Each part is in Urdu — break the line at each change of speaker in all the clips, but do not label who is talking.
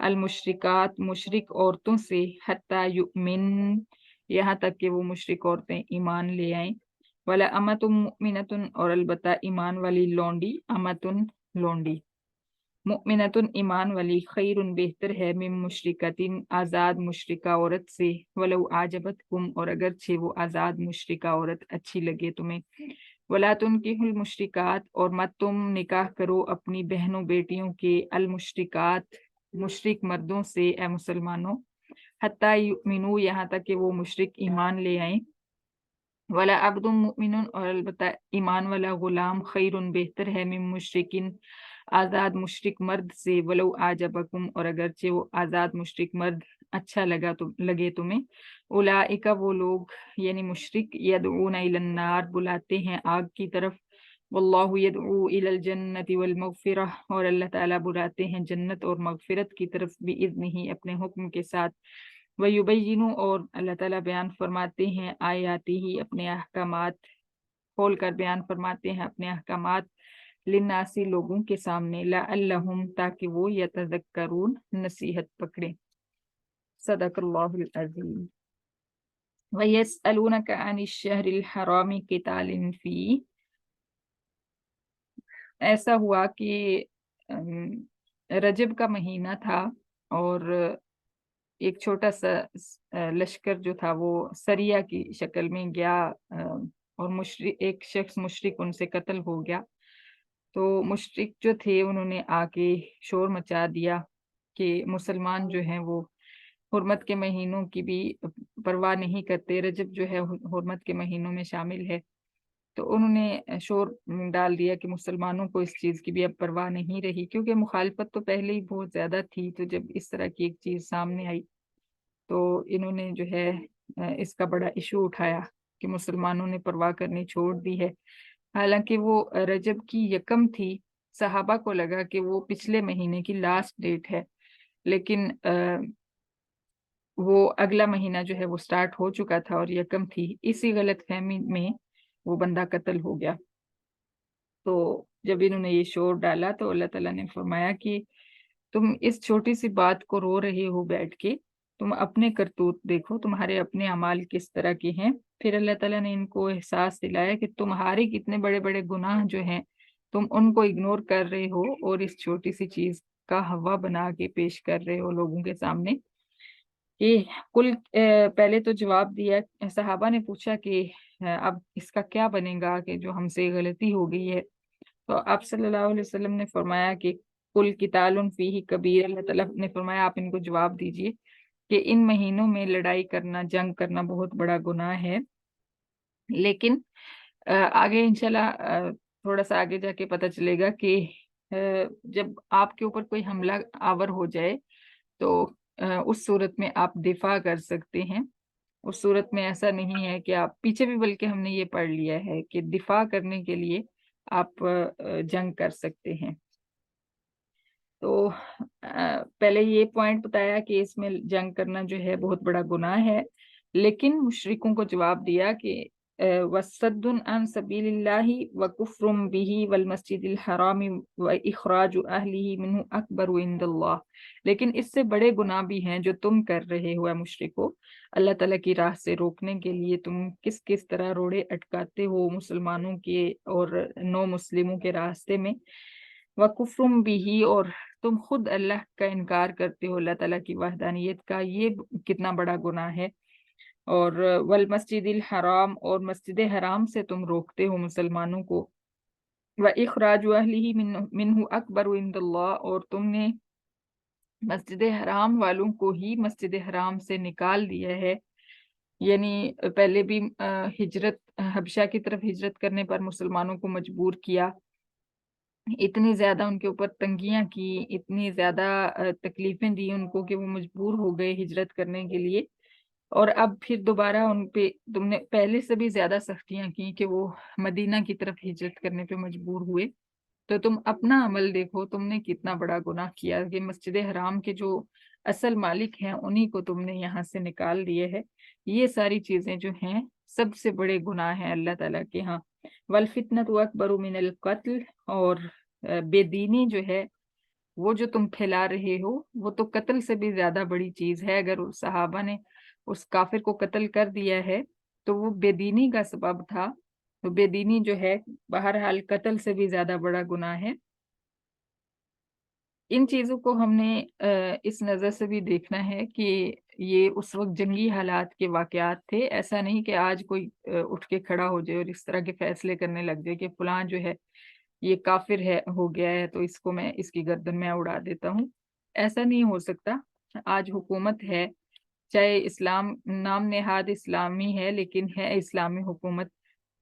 المشرکات مشرک عورتوں سے حتی یؤمن یہاں تک کہ وہ مشرک عورتیں ایمان لے آئیں، ولا امۃ مؤمنۃ اور البتہ ایمان والی لونڈی، امۃ لونڈی، مؤمنۃ ایمان والی، خیر بہتر ہے، من مشرکۃ آزاد مشرکہ عورت سے، ولو اعجبتکم اور اگرچہ وہ آزاد مشرکہ عورت اچھی لگے تمہیں، ولا تنکحوا المشرکات اور مت تم نکاح کرو اپنی بہنوں بیٹیوں کے، المشرکات مشرک مردوں سے، اے مسلمانوں، حتی یؤمنوا یہاں تک کہ وہ مشرک ایمان لے آئیں، ولا عبد مؤمن اور البتہ ایمان والا غلام، خیر بہتر ہے، من مشرکن آزاد مشرک مرد سے، ولو اعجبکم اور اگرچہ وہ آزاد مشرک مرد اچھا لگے تمہیں، اولئک وہ لوگ یعنی مشرک، یدعون الی النار بلاتے ہیں آگ کی طرف، واللہ یدعو الی الجنۃ والمغفرہ اور اللہ تعالیٰ بلاتے ہیں جنت اور مغفرت کی طرف، باذنہ اپنے حکم کے ساتھ، وَيُبَيِّنُ اور اللہ تعالیٰ بیان فرماتے ہیں آیاتی ہی اپنے احکامات، کھول کر بیان فرماتے ہیں اپنے احکامات، للناسی لوگوں کے سامنے، لعلہم تاکہ وہ یتذکرون نصیحت پکڑیں۔ صدق اللہ العظیم۔ وَيَسْأَلُونَكَ عَنِ الشَّهْرِ الْحَرَامِ قِتَالٍ فِيهِ، ایسا ہوا کہ رجب کا مہینہ تھا اور ایک چھوٹا سا لشکر جو تھا وہ سریہ کی شکل میں گیا، اور ایک شخص مشرک ان سے قتل ہو گیا، تو مشرک جو تھے انہوں نے آ کے شور مچا دیا کہ مسلمان جو ہیں وہ حرمت کے مہینوں کی بھی پرواہ نہیں کرتے، رجب جو ہے حرمت کے مہینوں میں شامل ہے، تو انہوں نے شور ڈال دیا کہ مسلمانوں کو اس چیز کی بھی اب پرواہ نہیں رہی، کیونکہ مخالفت تو پہلے ہی بہت زیادہ تھی، تو جب اس طرح کی ایک چیز سامنے آئی تو انہوں نے جو ہے اس کا بڑا ایشو اٹھایا کہ مسلمانوں نے پرواہ کرنی چھوڑ دی ہے، حالانکہ وہ رجب کی یکم تھی، صحابہ کو لگا کہ وہ پچھلے مہینے کی لاسٹ ڈیٹ ہے، لیکن وہ اگلا مہینہ جو ہے وہ سٹارٹ ہو چکا تھا اور یکم تھی، اسی غلط فہمی میں وہ بندہ قتل ہو گیا۔ تو جب انہوں نے یہ شور ڈالا تو اللہ تعالیٰ نے فرمایا کہ تم اس چھوٹی سی بات کو رو رہے ہو بیٹھ کے، تم اپنے کرتوت دیکھو، تمہارے اپنے اعمال کس طرح کے ہیں۔ پھر اللہ تعالیٰ نے ان کو احساس دلایا کہ تمہارے کتنے بڑے بڑے گناہ جو ہیں تم ان کو اگنور کر رہے ہو اور اس چھوٹی سی چیز کا ہوا بنا کے پیش کر رہے ہو لوگوں کے سامنے۔ کہ پہلے تو جواب دیا، صحابہ نے پوچھا کہ اب اس کا کیا بنے گا کہ جو ہم سے غلطی ہو گئی ہے، تو آپ صلی اللہ علیہ وسلم نے فرمایا کہ کل قتال فیہ کبیر، اللہ تعالیٰ نے فرمایا آپ ان کو جواب دیجئے کہ ان مہینوں میں لڑائی کرنا، جنگ کرنا بہت بڑا گناہ ہے، لیکن آگے انشاءاللہ تھوڑا سا آگے جا کے پتہ چلے گا کہ جب آپ کے اوپر کوئی حملہ آور ہو جائے تو اس صورت میں آپ دفاع کر سکتے ہیں، اس صورت میں ایسا نہیں ہے کہ آپ پیچھے بھی، بلکہ ہم نے یہ پڑھ لیا ہے کہ دفاع کرنے کے لیے آپ جنگ کر سکتے ہیں۔ تو پہلے یہ پوائنٹ بتایا کہ اس میں جنگ کرنا جو ہے بہت بڑا گناہ ہے، لیکن مشرکوں کو جواب دیا کہ وَصَدٌّ عَن سَبِيلِ اللَّهِ وَكُفْرٌ بِهِ وَالْمَسْجِدِ الْحَرَامِ وَإِخْرَاجُ أَهْلِهِ مِنْهُ أَكْبَرُ عِندَ اللَّهِ، لیکن اس سے بڑے گناہ بھی ہیں جو تم کر رہے ہو اے مشرکو، اللہ تعالیٰ کی راہ سے روکنے کے لیے تم کس طرح روڑے اٹکاتے ہو مسلمانوں کے اور نو مسلموں کے راستے میں، وَكُفْرٌ بِهِ اور تم خود اللہ کا انکار کرتے ہو، اللہ تعالیٰ کی وحدانیت کا، یہ کتنا بڑا گناہ ہے، اور والمسجد الحرام اور مسجد حرام سے تم روکتے ہو مسلمانوں کو، وَإِخْرَاجُ أَهْلِهِ مِنْهُ أَكْبَرُ عِندَ اللَّهِ اور تم نے مسجد حرام والوں کو ہی مسجد حرام سے نکال دیا ہے، یعنی پہلے بھی ہجرت حبشہ کی طرف ہجرت کرنے پر مسلمانوں کو مجبور کیا، اتنی زیادہ ان کے اوپر تنگیاں کی، اتنی زیادہ تکلیفیں دی ان کو کہ وہ مجبور ہو گئے ہجرت کرنے کے لیے، اور اب پھر دوبارہ ان پہ تم نے پہلے سے بھی زیادہ سختیاں کی کہ وہ مدینہ کی طرف ہجرت کرنے پہ مجبور ہوئے، تو تم اپنا عمل دیکھو تم نے کتنا بڑا گناہ کیا کہ مسجد حرام کے جو اصل مالک ہیں انہی کو تم نے یہاں سے نکال دیے ہے، یہ ساری چیزیں جو ہیں سب سے بڑے گناہ ہیں اللہ تعالیٰ کے ہاں۔ والفتنۃ اکبر من القتل اور بے دینی جو ہے وہ جو تم پھیلا رہے ہو وہ تو قتل سے بھی زیادہ بڑی چیز ہے. اگر اس صحابہ نے اس کافر کو قتل کر دیا ہے تو وہ بے دینی کا سبب تھا. تو بے دینی جو ہے بہرحال قتل سے بھی زیادہ بڑا گناہ ہے. ان چیزوں کو ہم نے اس نظر سے بھی دیکھنا ہے کہ یہ اس وقت جنگی حالات کے واقعات تھے. ایسا نہیں کہ آج کوئی اٹھ کے کھڑا ہو جائے اور اس طرح کے فیصلے کرنے لگ جائے کہ فلاں جو ہے یہ کافر ہے ہو گیا ہے تو اس کو میں اس کی گردن میں اڑا دیتا ہوں. ایسا نہیں ہو سکتا. آج حکومت ہے، چاہے اسلام نام نہاد اسلامی ہے لیکن ہے اسلامی حکومت.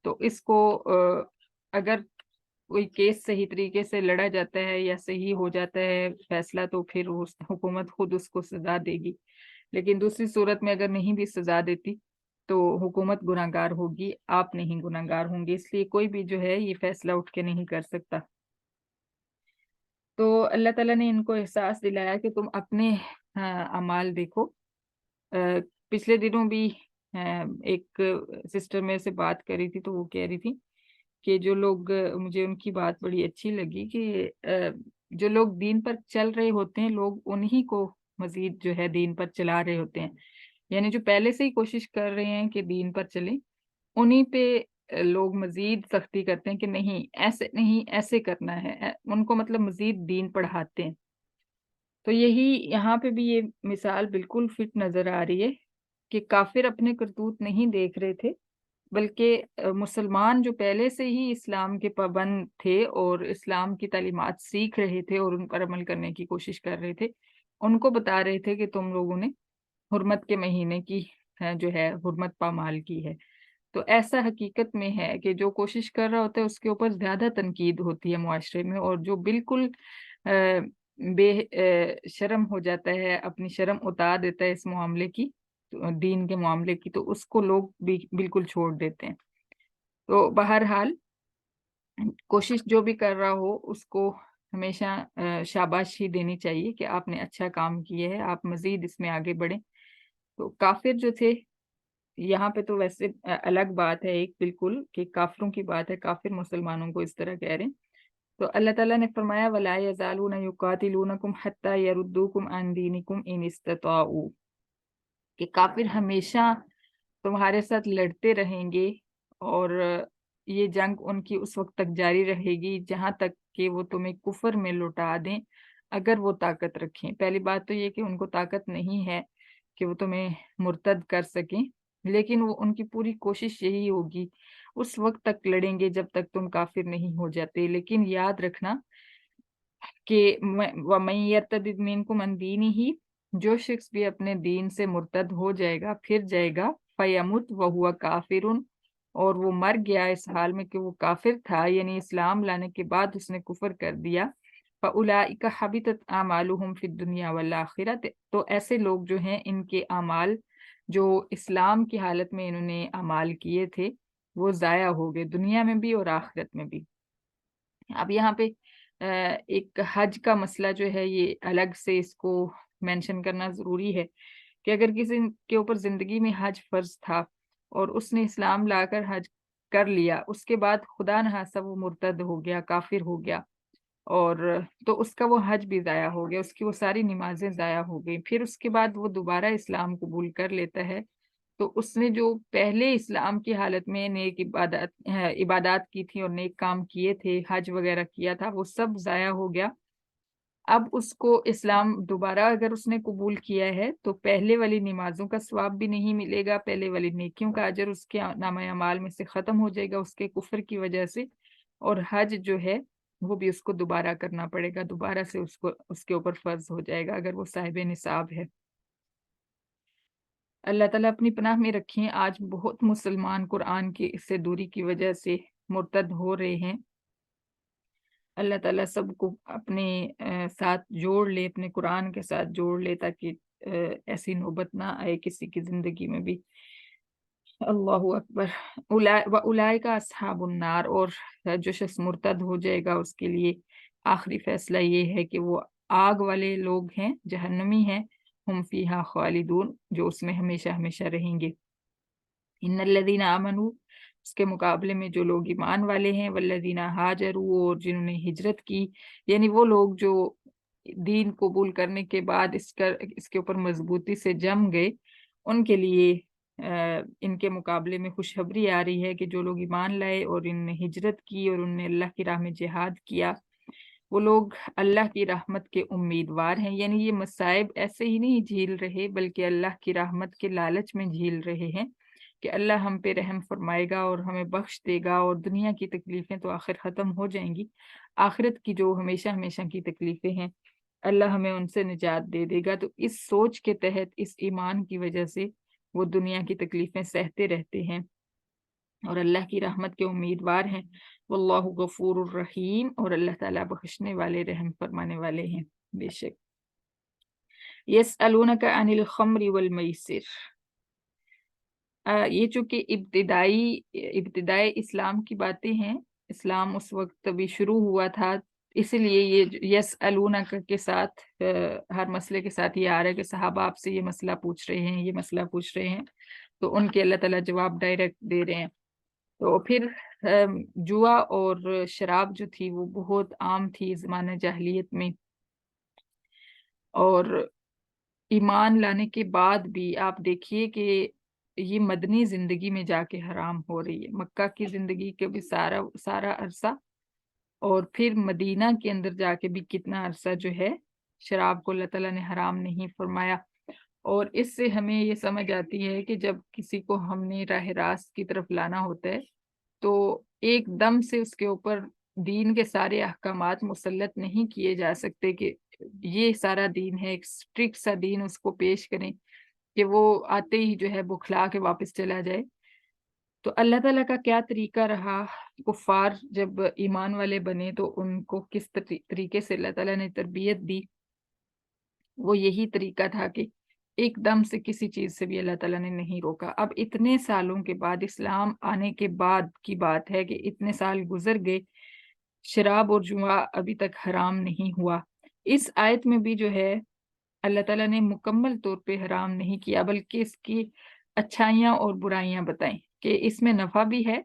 تو اس کو اگر کوئی کیس صحیح طریقے سے لڑا جاتا ہے یا صحیح ہو جاتا ہے فیصلہ تو پھر حکومت خود اس کو سزا دے گی. لیکن دوسری صورت میں اگر نہیں بھی سزا دیتی تو حکومت گناہگار ہوگی، آپ نہیں گناہگار ہوں گے. اس لیے کوئی بھی جو ہے یہ فیصلہ اٹھ کے نہیں کر سکتا. تو اللہ تعالیٰ نے ان کو احساس دلایا کہ تم اپنے اعمال دیکھو. پچھلے دنوں بھی ایک سسٹر میرے سے بات کر رہی تھی تو وہ کہہ رہی تھی کہ جو لوگ، مجھے ان کی بات بڑی اچھی لگی کہ جو لوگ دین پر چل رہے ہوتے ہیں لوگ انہی کو مزید جو ہے دین پر چلا رہے ہوتے ہیں. یعنی جو پہلے سے ہی کوشش کر رہے ہیں کہ دین پر چلیں انہی پہ لوگ مزید سختی کرتے ہیں کہ نہیں ایسے نہیں ایسے کرنا ہے. ان کو مطلب مزید دین پڑھاتے ہیں. تو یہی یہاں پہ بھی یہ مثال بالکل فٹ نظر آ رہی ہے کہ کافر اپنے کرتوت نہیں دیکھ رہے تھے بلکہ مسلمان جو پہلے سے ہی اسلام کے پابند تھے اور اسلام کی تعلیمات سیکھ رہے تھے اور ان پر عمل کرنے کی کوشش کر رہے تھے ان کو بتا رہے تھے کہ تم لوگوں نے حرمت کے مہینے کی جو ہے حرمت پامال کی ہے. تو ایسا حقیقت میں ہے کہ جو کوشش کر رہا ہوتا ہے اس کے اوپر زیادہ تنقید ہوتی ہے معاشرے میں، اور جو بالکل بے شرم ہو جاتا ہے، اپنی شرم اتار دیتا ہے اس معاملے کی، دین کے معاملے کی، تو اس کو لوگ بھی بالکل چھوڑ دیتے ہیں. تو بہرحال کوشش جو بھی کر رہا ہو اس کو ہمیشہ شاباشی دینی چاہیے کہ آپ نے اچھا کام کیا ہے، آپ مزید اس میں آگے بڑھیں. تو کافر جو تھے یہاں پہ تو ویسے الگ بات ہے ایک بالکل کہ کافروں کی بات ہے، کافر مسلمانوں کو اس طرح کہہ رہے ہیں. تو اللہ تعالیٰ نے فرمایا وَلَا يَزَالُونَ يُقَاتِلُونَكُمْ حَتَّى يَرُدُّوكُمْ عَنْ دِينِكُمْ إِنِ اسْتَطَاعُوا، کہ کافر ہمیشہ تمہارے ساتھ لڑتے رہیں گے اور یہ جنگ ان کی اس وقت تک جاری رہے گی جہاں تک کہ وہ تمہیں کفر میں لوٹا دیں اگر وہ طاقت رکھیں. پہلی بات تو یہ کہ ان کو طاقت نہیں ہے کہ وہ تمہیں مرتد کر سکیں، لیکن وہ ان کی پوری کوشش یہی ہوگی، اس وقت تک لڑیں گے جب تک تم کافر نہیں ہو جاتے. لیکن یاد رکھنا کہ وَمَن يَرْتَدِدْ مِنْكُمْ عَنْ دِينِهِ، جو شخص بھی اپنے دین سے مرتد ہو جائے گا پھر جائے گا فَيَمُتْ وَهُوَ كَافِرٌ، اور وہ مر گیا اس حال میں کہ وہ کافر تھا، یعنی اسلام لانے کے بعد اس نے کفر کر دیا. فَأُولَئِكَ حَبِطَتْ أَعْمَالُهُمْ فِي الدُّنْيَا وَالْآخِرَةِ، تو ایسے لوگ جو ہیں ان کے اعمال جو اسلام کی حالت میں انہوں نے اعمال کیے تھے وہ ضائع ہو گئے دنیا میں بھی اور آخرت میں بھی. اب یہاں پہ ایک حج کا مسئلہ جو ہے یہ الگ سے اس کو مینشن کرنا ضروری ہے کہ اگر کسی کے اوپر زندگی میں حج فرض تھا اور اس نے اسلام لا کر حج کر لیا، اس کے بعد خدا نخواستہ وہ مرتد ہو گیا، کافر ہو گیا، اور تو اس کا وہ حج بھی ضائع ہو گیا، اس کی وہ ساری نمازیں ضائع ہو گئی. پھر اس کے بعد وہ دوبارہ اسلام قبول کر لیتا ہے تو اس نے جو پہلے اسلام کی حالت میں نیک عبادات کی تھی اور نیک کام کیے تھے، حج وغیرہ کیا تھا، وہ سب ضائع ہو گیا. اب اس کو اسلام دوبارہ اگر اس نے قبول کیا ہے تو پہلے والی نمازوں کا ثواب بھی نہیں ملے گا، پہلے والی نیکیوں کا اجر اس کے نامہ اعمال میں سے ختم ہو جائے گا اس کے کفر کی وجہ سے، اور حج جو ہے وہ بھی اس کو دوبارہ کرنا پڑے گا، دوبارہ سے اس کے اوپر فرض ہو جائے گا اگر وہ صاحب نصاب ہے. اللہ تعالیٰ اپنی پناہ میں رکھیں. آج بہت مسلمان قرآن کی اس سے دوری کی وجہ سے مرتد ہو رہے ہیں. اللہ تعالیٰ سب کو اپنے ساتھ جوڑ لے، اپنے قرآن کے ساتھ جوڑ لے تاکہ ایسی نوبت نہ آئے کسی کی زندگی میں بھی. اللہ اکبر. وَأُولَئِكَ أَصْحَابُ النَّارِ، اور جو شخص مرتد ہو جائے گا اس کے لیے آخری فیصلہ یہ ہے کہ وہ آگ والے لوگ ہیں، جہنمی ہیں، ہم فیہا خالدون، جو اس میں ہمیشہ ہمیشہ رہیں گے. ان الذین آمنوا، اس کے مقابلے میں جو لوگ ایمان والے ہیں، والذین ہاجروا، اور جنہوں نے ہجرت کی، یعنی وہ لوگ جو دین قبول کرنے کے بعد اس کے اوپر مضبوطی سے جم گئے، ان کے لیے ان کے مقابلے میں خوشخبری آ رہی ہے کہ جو لوگ ایمان لائے اور ان نے ہجرت کی اور ان نے اللہ کی راہ میں جہاد کیا، وہ لوگ اللہ کی رحمت کے امیدوار ہیں۔ یعنی یہ مصائب ایسے ہی نہیں جھیل رہے، بلکہ اللہ کی رحمت کے لالچ میں جھیل رہے ہیں کہ اللہ ہم پہ رحم فرمائے گا اور ہمیں بخش دے گا، اور دنیا کی تکلیفیں تو آخر ختم ہو جائیں گی، آخرت کی جو ہمیشہ ہمیشہ کی تکلیفیں ہیں اللہ ہمیں ان سے نجات دے دے گا۔ تو اس سوچ کے تحت، اس ایمان کی وجہ سے وہ دنیا کی تکلیفیں سہتے رہتے ہیں اور اللہ کی رحمت کے امیدوار ہیں۔ واللہ غفور الرحیم، اور اللہ تعالیٰ بخشنے والے، رحم فرمانے والے ہیں بے شک۔ یسألونک عن الخمر والمیسر، یہ چونکہ ابتدائی اسلام کی باتیں ہیں، اسلام اس وقت ابھی شروع ہوا تھا، اس لیے یہ یسألونک کے ساتھ ہر مسئلے کے ساتھ یہ آ رہا ہے کہ صحابہ آپ سے یہ مسئلہ پوچھ رہے ہیں، یہ مسئلہ پوچھ رہے ہیں، تو ان کے اللہ تعالیٰ جواب ڈائریکٹ دے رہے ہیں۔ تو پھر جوا اور شراب جو تھی وہ بہت عام تھی زمانہ جاہلیت میں، اور ایمان لانے کے بعد بھی آپ دیکھیے کہ یہ مدنی زندگی میں جا کے حرام ہو رہی ہے، مکہ کی زندگی کے بھی سارا عرصہ، اور پھر مدینہ کے اندر جا کے بھی کتنا عرصہ جو ہے شراب کو اللہ تعالیٰ نے حرام نہیں فرمایا۔ اور اس سے ہمیں یہ سمجھ آتی ہے کہ جب کسی کو ہم نے راہ راست کی طرف لانا ہوتا ہے تو ایک دم سے اس کے اوپر دین کے سارے احکامات مسلط نہیں کیے جا سکتے کہ یہ سارا دین ہے، ایک سٹرکٹ سا دین اس کو پیش کریں کہ وہ آتے ہی جو ہے بکھلا کے واپس چلا جائے۔ تو اللہ تعالیٰ کا کیا طریقہ رہا، کفار جب ایمان والے بنے تو ان کو کس طریقے سے اللہ تعالیٰ نے تربیت دی، وہ یہی طریقہ تھا کہ ایک دم سے کسی چیز سے بھی اللہ تعالیٰ نے نہیں روکا۔ اب اتنے سالوں کے بعد، اسلام آنے کے بعد کی بات ہے کہ اتنے سال گزر گئے، شراب اور جوا ابھی تک حرام نہیں ہوا۔ اس آیت میں بھی جو ہے اللہ تعالیٰ نے مکمل طور پہ حرام نہیں کیا، بلکہ اس کی اچھائیاں اور برائیاں بتائیں کہ اس میں نفع بھی ہے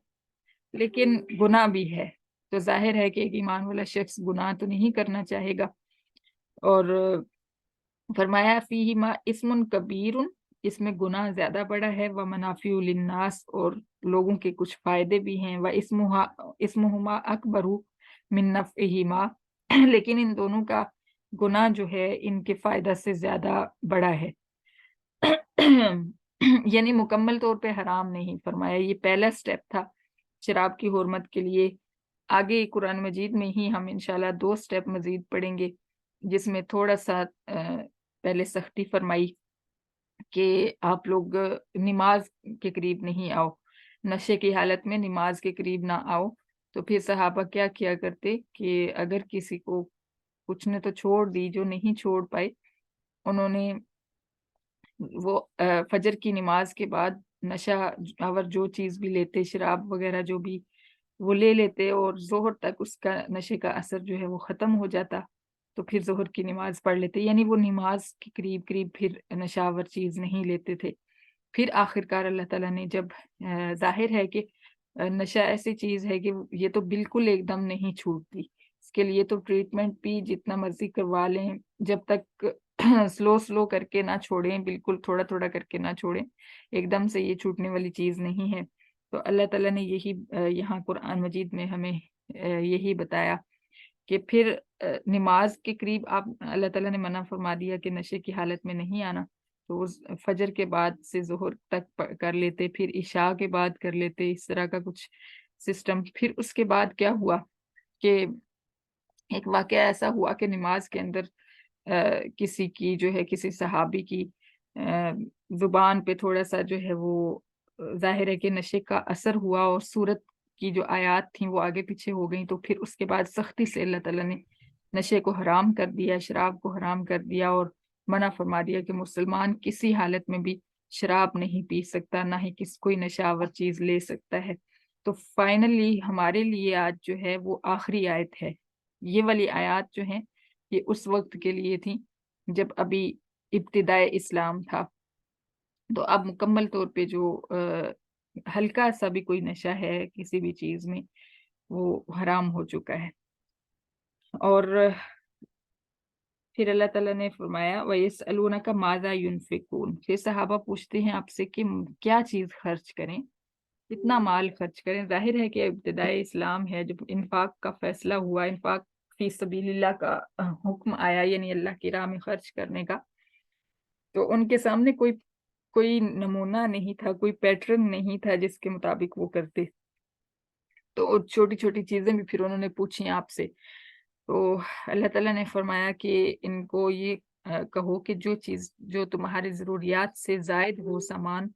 لیکن گناہ بھی ہے۔ تو ظاہر ہے کہ ایک ایمان والا شخص گناہ تو نہیں کرنا چاہے گا، اور فرمایا فیہما اسم کبیر، اس میں گناہ زیادہ بڑا ہے، ومنافع للناس، اور لوگوں کے کچھ فائدے بھی ہیں، اسمہما اکبر من نفعہما، لیکن ان دونوں کا گناہ جو ہے ان کے فائدہ سے زیادہ بڑا ہے۔ یعنی مکمل طور پہ حرام نہیں فرمایا، یہ پہلا سٹیپ تھا شراب کی حرمت کے لیے۔ آگے قرآن مجید میں ہی ہم انشاءاللہ 2 سٹیپ مزید پڑھیں گے جس میں تھوڑا سا پہلے سختی فرمائی کہ آپ لوگ نماز کے قریب نہیں آؤ، نشے کی حالت میں نماز کے قریب نہ آؤ۔ تو پھر صحابہ کیا کیا کرتے کہ اگر کسی کو، کچھ نے تو چھوڑ دی، جو نہیں چھوڑ پائے انہوں نے وہ فجر کی نماز کے بعد نشہ آور جو چیز بھی لیتے، شراب وغیرہ جو بھی وہ لے لیتے، اور ظہر تک اس کا نشے کا اثر جو ہے وہ ختم ہو جاتا، تو پھر ظہر کی نماز پڑھ لیتے، یعنی وہ نماز کے قریب پھر نشہ آور چیز نہیں لیتے تھے۔ پھر آخرکار اللہ تعالیٰ نے جب ظاہر ہے کہ نشہ ایسی چیز ہے کہ یہ تو بالکل ایک دم نہیں چھوٹتی، اس کے لیے تو ٹریٹمنٹ بھی جتنا مرضی کروا لیں، جب تک سلو کر کے نہ چھوڑیں، بالکل تھوڑا تھوڑا کر کے نہ چھوڑیں، ایک دم سے یہ چھوٹنے والی چیز نہیں ہے۔ تو اللہ تعالیٰ نے یہی یہاں قرآن مجید میں ہمیں یہی بتایا کہ پھر نماز کے قریب آپ، اللہ تعالیٰ نے منع فرما دیا کہ نشے کی حالت میں نہیں آنا، تو فجر کے بعد سے ظہر تک کر لیتے، پھر عشاء کے بعد کر لیتے، اس طرح کا کچھ سسٹم۔ پھر اس کے بعد کیا ہوا کہ ایک واقعہ ایسا ہوا کہ نماز کے اندر کسی کی جو ہے، کسی صحابی کی زبان پہ تھوڑا سا جو ہے وہ ظاہر ہے کہ نشے کا اثر ہوا، اور سورت کی جو آیات تھیں وہ آگے پیچھے ہو گئیں، تو پھر اس کے بعد سختی سے اللہ تعالیٰ نے نشے کو حرام کر دیا، شراب کو حرام کر دیا، اور منع فرما دیا کہ مسلمان کسی حالت میں بھی شراب نہیں پی سکتا، نہ ہی کوئی نشہ آور چیز لے سکتا ہے۔ تو فائنلی ہمارے لیے آج جو ہے وہ آخری آیت ہے، یہ والی آیات جو ہیں یہ اس وقت کے لیے تھیں جب ابھی ابتدائے اسلام تھا، تو اب مکمل طور پہ جو ہلکا سا بھی کوئی نشہ ہے کسی بھی چیز میں وہ حرام ہو چکا ہے۔ اور پھر اللہ تعالیٰ نے فرمایا وَيَسْأَلُونَكَ مَاذَا يُنْفِقُونَ، پھر صحابہ پوچھتے ہیں آپ سے کہ کیا چیز خرچ کریں، کتنا مال خرچ کریں۔ ظاہر ہے کہ ابتدائی اسلام ہے، جب انفاق کا فیصلہ ہوا، انفاق فی سبیل اللہ کا حکم آیا، یعنی اللہ کی راہ میں خرچ کرنے کا، تو ان کے سامنے کوئی نمونہ نہیں تھا، کوئی پیٹرن نہیں تھا جس کے مطابق وہ کرتے، تو چھوٹی چھوٹی چیزیں بھی پھر انہوں نے پوچھی آپ سے۔ تو اللہ تعالیٰ نے فرمایا کہ ان کو یہ کہو کہ جو چیز جو تمہاری ضروریات سے زائد ہو سامان،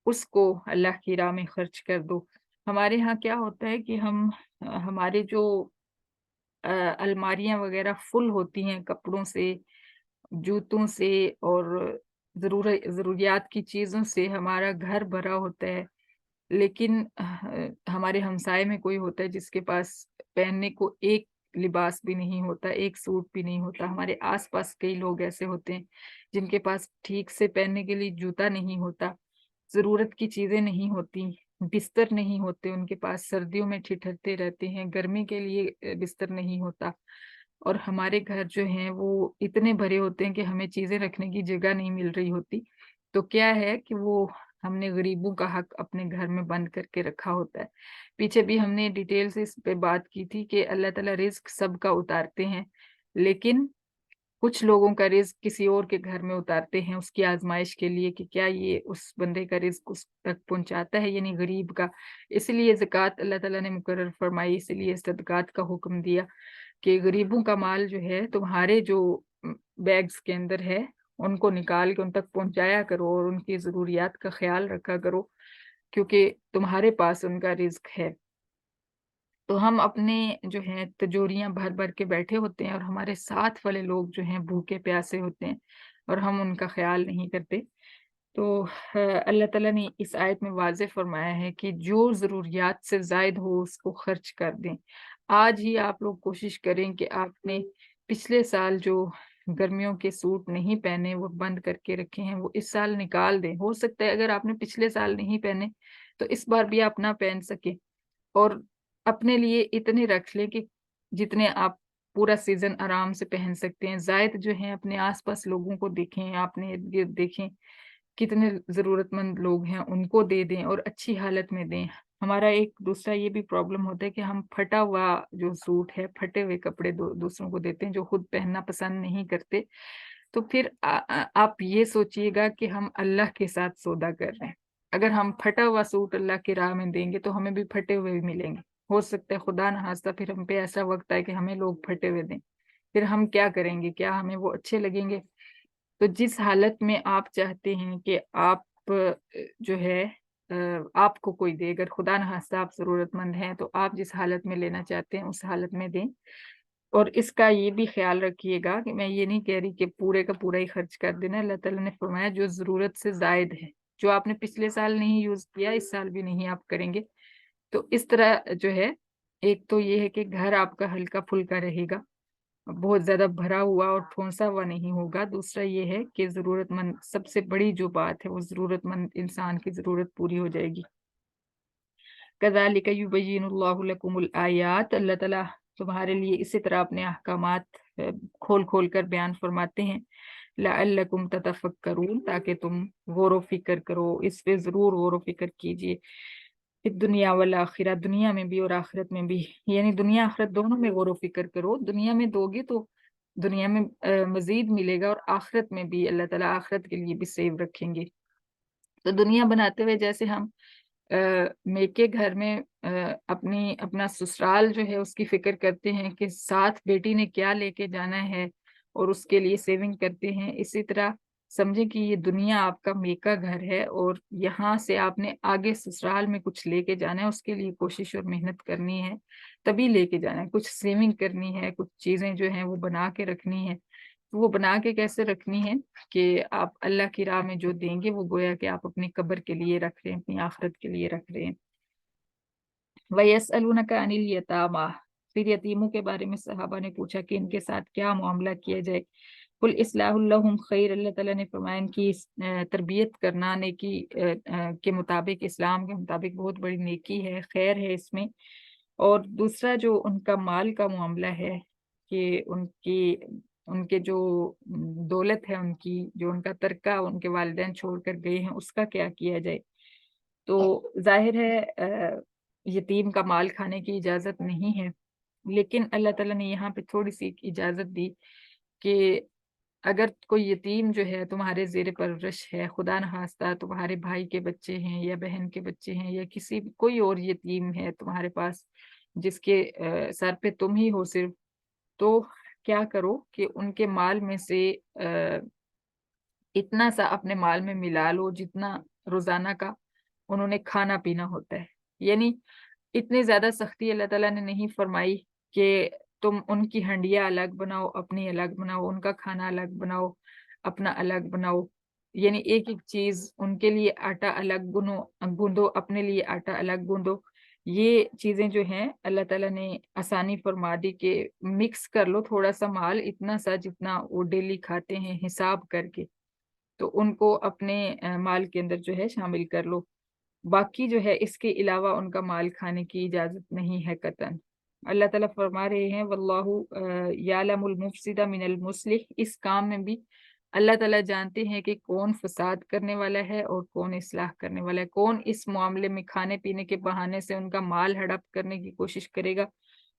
اس کو اللہ کی راہ میں خرچ کر دو۔ ہمارے ہاں کیا ہوتا ہے کہ ہمارے جو الماریاں وغیرہ فل ہوتی ہیں کپڑوں سے، جوتوں سے اور ضروریات کی چیزوں سے، ہمارا گھر بھرا ہوتا ہے، لیکن ہمارے ہمسائے میں کوئی ہوتا ہے جس کے پاس پہننے کو ایک لباس بھی نہیں ہوتا، ایک سوٹ بھی نہیں ہوتا۔ ہمارے آس پاس کئی لوگ ایسے ہوتے ہیں جن کے پاس ٹھیک سے پہننے کے لیے جوتا نہیں ہوتا، ضرورت کی چیزیں نہیں ہوتی، بستر نہیں ہوتے ان کے پاس، سردیوں میں ٹھٹھرتے رہتے ہیں، گرمی کے لیے بستر نہیں ہوتا، اور ہمارے گھر جو ہیں وہ اتنے بھرے ہوتے ہیں کہ ہمیں چیزیں رکھنے کی جگہ نہیں مل رہی ہوتی۔ تو کیا ہے کہ وہ ہم نے غریبوں کا حق اپنے گھر میں بند کر کے رکھا ہوتا ہے۔ پیچھے بھی ہم نے ڈیٹیل سے اس پہ بات کی تھی کہ اللہ تعالیٰ رزق سب کا اتارتے ہیں، لیکن کچھ لوگوں کا رزق کسی اور کے گھر میں اتارتے ہیں اس کی آزمائش کے لیے کہ کیا یہ اس بندے کا رزق اس تک پہنچاتا ہے، یعنی غریب کا۔ اس لیے زکوٰۃ اللہ تعالیٰ نے مقرر فرمائی، اس لیے صدقات کا حکم دیا کہ غریبوں کا مال جو ہے تمہارے جو بیگز کے اندر ہے ان کو نکال کے ان تک پہنچایا کرو اور ان کی ضروریات کا خیال رکھا کرو، کیونکہ تمہارے پاس ان کا رزق ہے۔ تو ہم اپنے جو ہیں تجوریاں بھر بھر کے بیٹھے ہوتے ہیں اور ہمارے ساتھ والے لوگ جو ہیں بھوکے پیاسے ہوتے ہیں اور ہم ان کا خیال نہیں کرتے۔ تو اللہ تعالیٰ نے اس آیت میں واضح فرمایا ہے کہ جو ضروریات سے زائد ہو اس کو خرچ کر دیں۔ آج ہی آپ لوگ کوشش کریں کہ آپ نے پچھلے سال جو گرمیوں کے سوٹ نہیں پہنے، وہ بند کر کے رکھے ہیں، وہ اس سال نکال دیں۔ ہو سکتا ہے اگر آپ نے پچھلے سال نہیں پہنے تو اس بار بھی آپ نہ پہن سکیں، اور اپنے لیے اتنے رکھ لیں کہ جتنے آپ پورا سیزن آرام سے پہن سکتے ہیں۔ زائد جو ہیں اپنے آس پاس لوگوں کو دیکھیں، آپ نے ارد گرد دیکھیں کتنے ضرورت مند لوگ ہیں، ان کو دے دیں اور اچھی حالت میں دیں۔ ہمارا ایک دوسرا یہ بھی پرابلم ہوتا ہے کہ ہم پھٹا ہوا جو سوٹ ہے، پھٹے ہوئے کپڑے دوسروں کو دیتے ہیں جو خود پہننا پسند نہیں کرتے۔ تو پھر آپ یہ سوچئے گا کہ ہم اللہ کے ساتھ سودا کر رہے ہیں۔ اگر ہم پھٹا ہوا سوٹ اللہ کی راہ میں دیں گے تو ہمیں بھی پھٹے ہوئے بھی ملیں گے۔ ہو سکتا ہے خدا نخواستہ پھر ہم پہ ایسا وقت آئے کہ ہمیں لوگ پھٹے ہوئے دیں، پھر ہم کیا کریں گے؟ کیا ہمیں وہ اچھے لگیں گے؟ تو جس حالت میں آپ چاہتے ہیں کہ آپ جو ہے آپ کو کوئی دے، اگر خدا نخواستہ آپ ضرورت مند ہیں تو آپ جس حالت میں لینا چاہتے ہیں اس حالت میں دیں۔ اور اس کا یہ بھی خیال رکھیے گا کہ میں یہ نہیں کہہ رہی کہ پورے کا پورا ہی خرچ کر دینا۔ اللہ تعالیٰ نے فرمایا جو ضرورت سے زائد ہے، جو آپ نے پچھلے سال نہیں یوز کیا اس سال بھی نہیں آپ کریں گے، تو اس طرح جو ہے، ایک تو یہ ہے کہ گھر آپ کا ہلکا پھلکا رہے گا، بہت زیادہ بھرا ہوا اور ٹھونسا ہوا نہیں ہوگا۔ دوسرا یہ ہے کہ ضرورت مند، سب سے بڑی جو بات ہے وہ ضرورت مند انسان کی ضرورت پوری ہو جائے گی۔ كَذَلِكَ يُبَيِّنُ اللَّهُ لَكُمُ الْآيَاتِ، اللہ تعالیٰ تمہارے لیے اسی طرح اپنے احکامات کھول کھول کر بیان فرماتے ہیں۔ لَعَلَّكُمْ تَتَفَكَّرُونَ، تاکہ تم غور و فکر کرو، اس پہ ضرور غور و فکر کیجیے۔ دنیا والآخرہ، دنیا میں بھی اور آخرت میں بھی، یعنی دنیا آخرت دونوں میں غور و فکر کرو۔ دنیا میں دو گے تو دنیا میں مزید ملے گا، اور آخرت میں بھی اللہ تعالیٰ آخرت کے لیے بھی سیو رکھیں گے۔ تو دنیا بناتے ہوئے جیسے ہم میکے گھر میں اپنا سسرال جو ہے اس کی فکر کرتے ہیں کہ ساتھ بیٹی نے کیا لے کے جانا ہے اور اس کے لیے سیونگ کرتے ہیں، اسی طرح سمجھیں کہ یہ دنیا آپ کا میکا گھر ہے اور یہاں سے آپ نے آگے سسرال میں کچھ لے کے جانا ہے، اس کے لیے کوشش اور محنت کرنی ہے، تبھی لے کے جانا ہے، کچھ سیونگ کرنی ہے، کچھ چیزیں جو ہیں وہ بنا کے رکھنی ہے۔ وہ بنا کے کیسے رکھنی ہے کہ آپ اللہ کی راہ میں جو دیں گے وہ گویا کہ آپ اپنی قبر کے لیے رکھ رہے ہیں، اپنی آخرت کے لیے رکھ رہے ہیں۔ وَيَسْأَلُونَكَ عَنِ الْيَتَامَى، پھر یتیموں کے بارے میں صحابہ نے پوچھا کہ ان کے ساتھ کیا معاملہ کیا جائے۔ قُلْ إِصْلَاحٌ لَهُمْ خَيْرٌ، اللہ تعالیٰ نے فرمایا ان کی تربیت کرنا نیکی کے مطابق، اسلام کے مطابق بہت بڑی نیکی ہے، خیر ہے اس میں۔ اور دوسرا جو ان کا مال کا معاملہ ہے کہ ان کی ان کے جو دولت ہے ان کی، جو ان کا ترکہ ان کے والدین چھوڑ کر گئے ہیں، اس کا کیا کیا جائے؟ تو ظاہر ہے یتیم کا مال کھانے کی اجازت نہیں ہے، لیکن اللہ تعالیٰ نے یہاں پہ تھوڑی سی اجازت دی کہ اگر کوئی یتیم جو ہے تمہارے زیر پرورش ہے، خدا نخواستہ تمہارے بھائی کے بچے ہیں یا بہن کے بچے ہیں یا کوئی اور یتیم ہے تمہارے پاس جس کے سر پہ تم ہی ہو صرف، تو کیا کرو کہ ان کے مال میں سے اتنا سا اپنے مال میں ملا لو جتنا روزانہ کا انہوں نے کھانا پینا ہوتا ہے۔ یعنی اتنی زیادہ سختی اللہ تعالیٰ نے نہیں فرمائی کہ تم ان کی ہنڈیاں الگ بناؤ، اپنی الگ بناؤ، ان کا کھانا الگ بناؤ، اپنا الگ بناؤ، یعنی ایک ایک چیز ان کے لیے آٹا الگ گوندو، اپنے لیے آٹا الگ گوندو۔ یہ چیزیں جو ہیں اللہ تعالیٰ نے آسانی فرما دی کہ مکس کر لو تھوڑا سا مال، اتنا سا جتنا وہ ڈیلی کھاتے ہیں حساب کر کے، تو ان کو اپنے مال کے اندر جو ہے شامل کر لو۔ باقی جو ہے اس کے علاوہ ان کا مال کھانے کی اجازت نہیں ہے قطعاً۔ اللہ تعالیٰ فرما رہے ہیں واللہ یعلم المفسد من المصلح، اس کام میں بھی اللہ تعالیٰ جانتے ہیں کہ کون فساد کرنے والا ہے اور کون اصلاح کرنے والا ہے، کون اس معاملے میں کھانے پینے کے بہانے سے ان کا مال ہڑپ کرنے کی کوشش کرے گا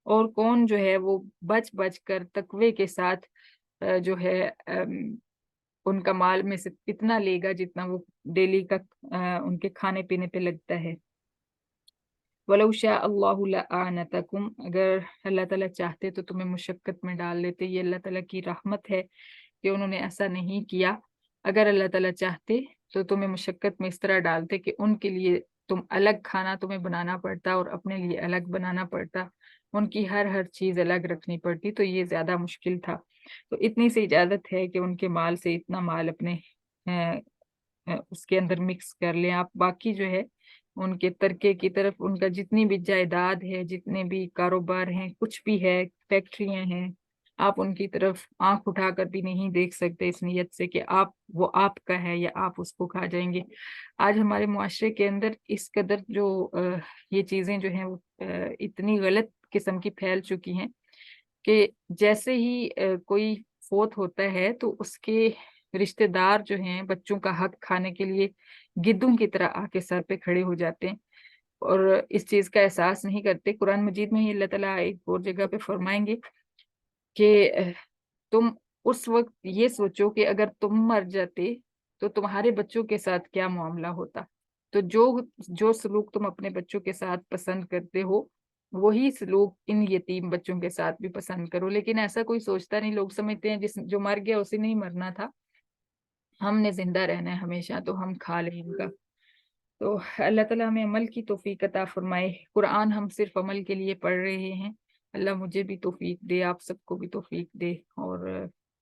اور کون جو ہے وہ بچ بچ کر تقوی کے ساتھ جو ہے ان کا مال میں سے اتنا لے گا جتنا وہ ڈیلی کا ان کے کھانے پینے پہ لگتا ہے۔ وَلَوْ شَاءَ اللَّهُ لَأَعْنَتَكُمْ، اگر اللہ تعالیٰ چاہتے تو تمہیں مشقت میں ڈال لیتے۔ یہ اللہ تعالیٰ کی رحمت ہے کہ انہوں نے ایسا نہیں کیا۔ اگر اللہ تعالیٰ چاہتے تو تمہیں مشقت میں اس طرح ڈالتے کہ ان کے لیے تم الگ کھانا تمہیں بنانا پڑتا اور اپنے لیے الگ بنانا پڑتا، ان کی ہر چیز الگ رکھنی پڑتی، تو یہ زیادہ مشکل تھا۔ تو اتنی سی اجازت ہے کہ ان کے مال سے اتنا مال اپنے اس کے اندر مکس کر لیں آپ۔ باقی جو ہے ان کے ترکے کی طرف ان کا جتنی بھی جائیداد ہے، جتنے بھی کاروبار ہیں، کچھ بھی ہے، فیکٹریاں ہیں، آپ ان کی طرف آنکھ اٹھا کر بھی نہیں دیکھ سکتے اس نیت سے کہ وہ آپ کا ہے یا آپ اس کو کھا جائیں گے۔ آج ہمارے معاشرے کے اندر اس قدر جو یہ چیزیں جو ہیں وہ اتنی غلط قسم کی پھیل چکی ہیں کہ جیسے ہی کوئی فوت ہوتا ہے تو اس کے رشتہ دار جو ہیں بچوں کا حق کھانے کے لیے گدوں کی طرح آ کے سر پہ کھڑے ہو جاتے ہیں اور اس چیز کا احساس نہیں کرتے۔ قرآن مجید میں ہی اللہ تعالیٰ ایک اور جگہ پہ فرمائیں گے کہ تم اس وقت یہ سوچو کہ اگر تم مر جاتے تو تمہارے بچوں کے ساتھ کیا معاملہ ہوتا۔ تو جو سلوک تم اپنے بچوں کے ساتھ پسند کرتے ہو وہی سلوک ان یتیم بچوں کے ساتھ بھی پسند کرو، لیکن ایسا کوئی سوچتا نہیں۔ لوگ سمجھتے ہیں جو مر گیا اسے نہیں مرنا تھا، ہم نے زندہ رہنا ہے ہمیشہ تو ہم کھا لیں ان کا۔ تو اللہ تعالیٰ ہمیں عمل کی توفیق عطا فرمائے۔ قرآن ہم صرف عمل کے لیے پڑھ رہے ہیں، اللہ مجھے بھی توفیق دے، آپ سب کو بھی توفیق دے، اور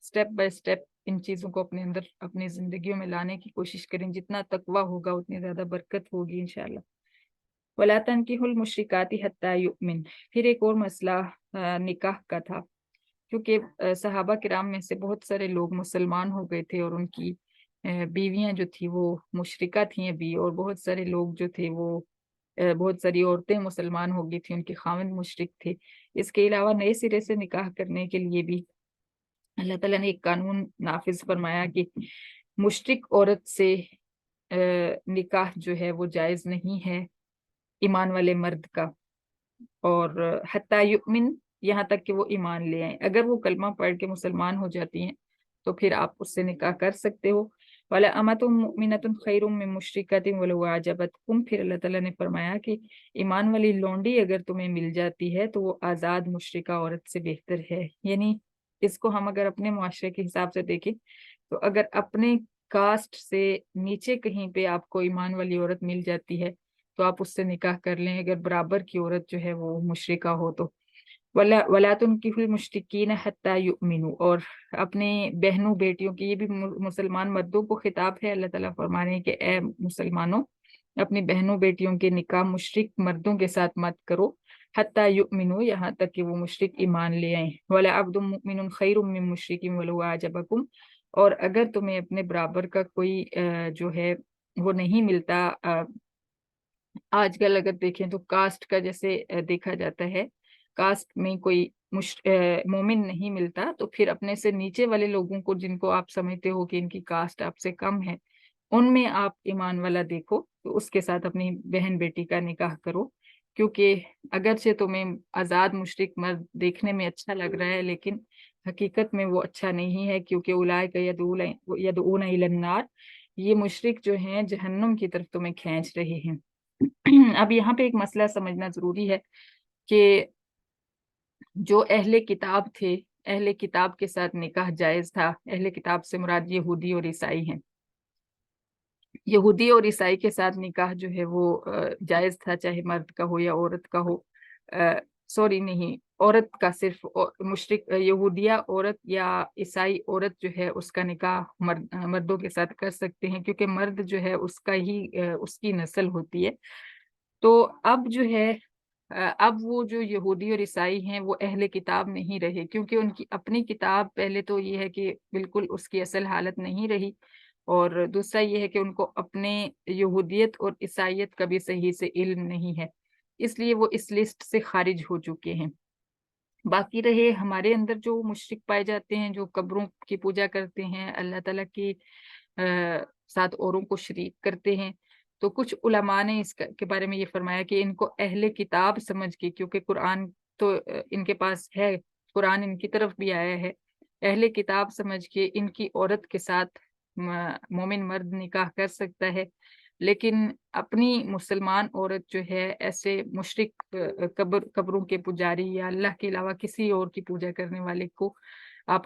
سٹیپ بائی سٹیپ ان چیزوں کو اپنے اندر اپنی زندگیوں میں لانے کی کوشش کریں۔ جتنا تقویٰ ہوگا اتنی زیادہ برکت ہوگی انشاءاللہ۔ وَلَا تَنْكِحُوا الْمُشْرِكَاتِ حَتَّى يُؤْمِنْ، پھر ایک اور مسئلہ نکاح کا تھا، کیونکہ صحابہ کرام میں سے بہت سارے لوگ مسلمان ہو گئے تھے اور ان کی بیویاں جو تھی وہ مشرکہ تھیں ابھی، اور بہت سارے لوگ جو تھے وہ بہت ساری عورتیں مسلمان ہو گئی تھیں، ان کے خاوند مشرک تھے۔ اس کے علاوہ نئے سرے سے نکاح کرنے کے لیے بھی اللہ تعالیٰ نے ایک قانون نافذ فرمایا کہ مشرک عورت سے نکاح جو ہے وہ جائز نہیں ہے ایمان والے مرد کا، اور حتیٰ یؤمن، یہاں تک کہ وہ ایمان لے آئیں۔ اگر وہ کلمہ پڑھ کے مسلمان ہو جاتی ہیں تو پھر آپ اس سے نکاح کر سکتے ہو۔ وَلَأَمَةٌ مُؤْمِنَةٌ خَيْرٌ مِّن مُشْرِكَةٍ وَلَوْ أَعْجَبَتْكُمْ، پھر اللہ تعالیٰ نے فرمایا کہ ایمان والی لونڈی اگر تمہیں مل جاتی ہے تو وہ آزاد مشرکہ عورت سے بہتر ہے۔ یعنی اس کو ہم اگر اپنے معاشرے کے حساب سے دیکھیں تو اگر اپنے کاسٹ سے نیچے کہیں پہ آپ کو ایمان والی عورت مل جاتی ہے تو آپ اس سے نکاح کر لیں، اگر برابر کی عورت جو ہے وہ مشرکہ ہو تو۔ وَلَا تُنْكِحُوا الْمُشْرِكِينَ حَتَّى يُؤْمِنُوا، اور اپنے بہنوں بیٹیوں کی، یہ بھی مسلمان مردوں کو خطاب ہے، اللہ تعالیٰ فرمانے ہیں کہ اے مسلمانوں اپنی بہنوں بیٹیوں کے نکاح مشرک مردوں کے ساتھ مت کرو، حَتَّى يُؤْمِنُوا، یہاں تک کہ وہ مشرک ایمان لے آئیں۔ وَلَعَبْدٌ مُؤْمِنٌ خَيْرٌ مِّن مُشْرِكٍ وَلَوْ أَعْجَبَكُمْ، اور اگر تمہیں اپنے برابر کا کوئی جو ہے وہ نہیں ملتا، آج کل اگر دیکھیں تو کاسٹ کا جیسے دیکھا جاتا ہے، کاسٹ میں کوئی مومن نہیں ملتا، تو پھر اپنے سے نیچے والے لوگوں کو جن کو آپ سمجھتے ہو کہ ان کی کاسٹ آپ سے کم ہے، ان میں آپ ایمان والا دیکھو، تو اس کے ساتھ اپنی بہن بیٹی کا نکاح کرو، کیونکہ اگرچہ تمہیں آزاد مشرک مرد دیکھنے میں اچھا لگ رہا ہے، لیکن حقیقت میں وہ اچھا نہیں ہے، کیونکہ اولئک یدعون الی النار، یہ مشرک جو ہیں جہنم کی طرف تمہیں کھینچ رہے ہیں۔ اب یہاں پہ ایک مسئلہ سمجھنا ضروری ہے کہ جو اہل کتاب تھے، اہل کتاب کے ساتھ نکاح جائز تھا۔ اہل کتاب سے مراد یہودی اور عیسائی ہیں۔ یہودی اور عیسائی کے ساتھ نکاح جو ہے وہ جائز تھا، چاہے مرد کا ہو یا عورت کا ہو۔ سوری نہیں، عورت کا صرف، مشرک یہودیہ عورت یا عیسائی عورت جو ہے اس کا نکاح مردوں کے ساتھ کر سکتے ہیں، کیونکہ مرد جو ہے اس کا ہی اس کی نسل ہوتی ہے۔ تو اب جو ہے اب وہ جو یہودی اور عیسائی ہیں وہ اہل کتاب نہیں رہے، کیونکہ ان کی اپنی کتاب پہلے تو یہ ہے کہ بالکل اس کی اصل حالت نہیں رہی، اور دوسرا یہ ہے کہ ان کو اپنے یہودیت اور عیسائیت کا بھی صحیح سے علم نہیں ہے، اس لیے وہ اس لسٹ سے خارج ہو چکے ہیں۔ باقی رہے ہمارے اندر جو مشرک پائے جاتے ہیں، جو قبروں کی پوجا کرتے ہیں، اللہ تعالیٰ کی ساتھ اوروں کو شریک کرتے ہیں، تو کچھ علماء نے اس کے بارے میں یہ فرمایا کہ ان کو اہل کتاب سمجھ کے، کیونکہ قرآن تو ان کے پاس ہے، قرآن ان کی طرف بھی آیا ہے، اہل کتاب سمجھ کے ان کی عورت کے ساتھ مومن مرد نکاح کر سکتا ہے، لیکن اپنی مسلمان عورت جو ہے ایسے مشرک قبروں کے پجاری یا اللہ کے علاوہ کسی اور کی پوجا کرنے والے کو